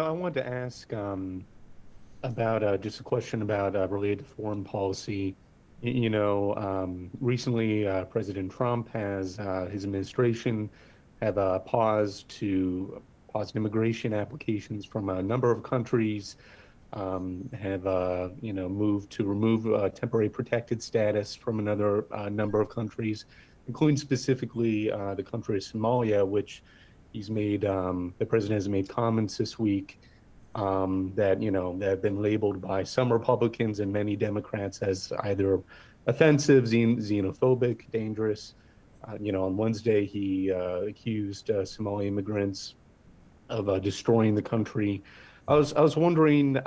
I wanted to ask about just a question about related to foreign policy. Recently President Trump has his administration have paused immigration applications from a number of countries, have moved to remove temporary protected status from another number of countries, including specifically the country of Somalia, which the president has made comments this week that that have been labeled by some Republicans and many Democrats as either offensive, xenophobic, dangerous. On Wednesday, he accused Somali immigrants of destroying the country. I was wondering,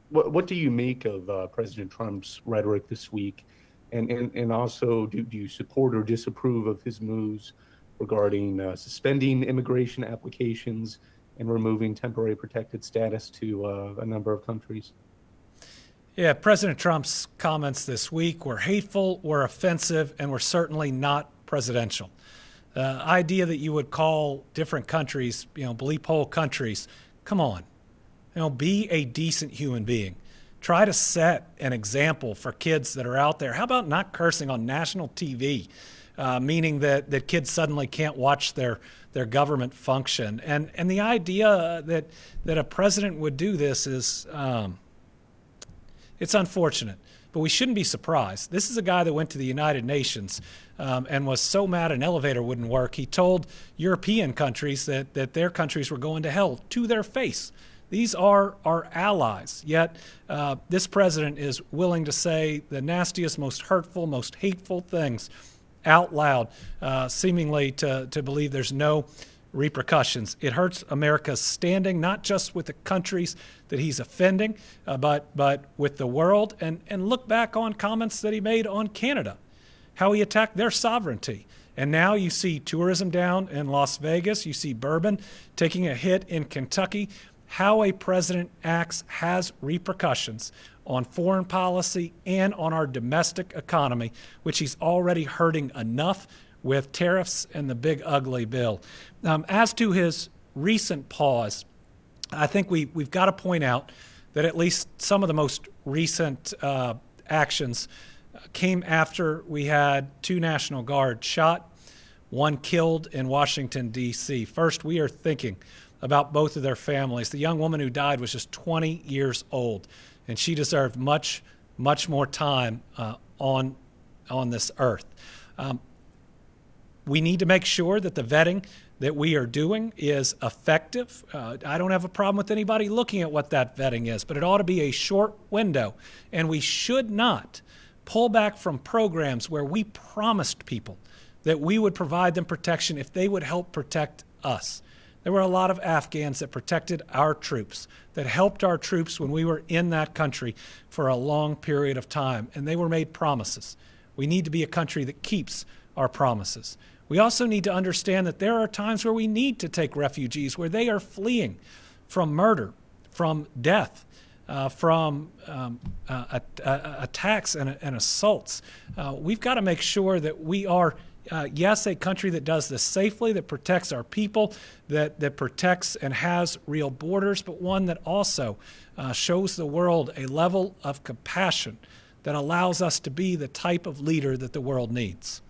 what do you make of President Trump's rhetoric this week, and also do you support or disapprove of his moves regarding suspending immigration applications and removing temporary protected status to a number of countries? Yeah, President Trump's comments this week were hateful, were offensive, and were certainly not presidential. The idea that you would call different countries, bleep hole countries, come on. Be a decent human being. Try to set an example for kids that are out there. How about not cursing on national TV, meaning that kids suddenly can't watch their government function? And the idea that a president would do this is, it's unfortunate, but we shouldn't be surprised. This is a guy that went to the United Nations and was so mad an elevator wouldn't work. He told European countries that their countries were going to hell to their face. These are our allies, yet this president is willing to say the nastiest, most hurtful, most hateful things out loud, seemingly to believe there's no repercussions. It hurts America's standing, not just with the countries that he's offending, but with the world. And look back on comments that he made on Canada, how he attacked their sovereignty. And now you see tourism down in Las Vegas. You see bourbon taking a hit in Kentucky. How a president acts has repercussions on foreign policy and on our domestic economy, which he's already hurting enough with tariffs and the big ugly bill. As to his recent pause, I think we've got to point out that at least some of the most recent actions came after we had 2 National Guard shot, 1 killed in Washington, D.C. First, we are thinking about both of their families. The young woman who died was just 20 years old, and she deserved much, much more time on this earth. We need to make sure that the vetting that we are doing is effective. I don't have a problem with anybody looking at what that vetting is, but it ought to be a short window, and we should not pull back from programs where we promised people that we would provide them protection if they would help protect us. There were a lot of Afghans that protected our troops, that helped our troops when we were in that country for a long period of time, and they were made promises. We need to be a country that keeps our promises. We also need to understand that there are times where we need to take refugees, where they are fleeing from murder, from death, from attacks and assaults. We've got to make sure that we are yes, a country that does this safely, that protects our people, that protects and has real borders, but one that also shows the world a level of compassion that allows us to be the type of leader that the world needs.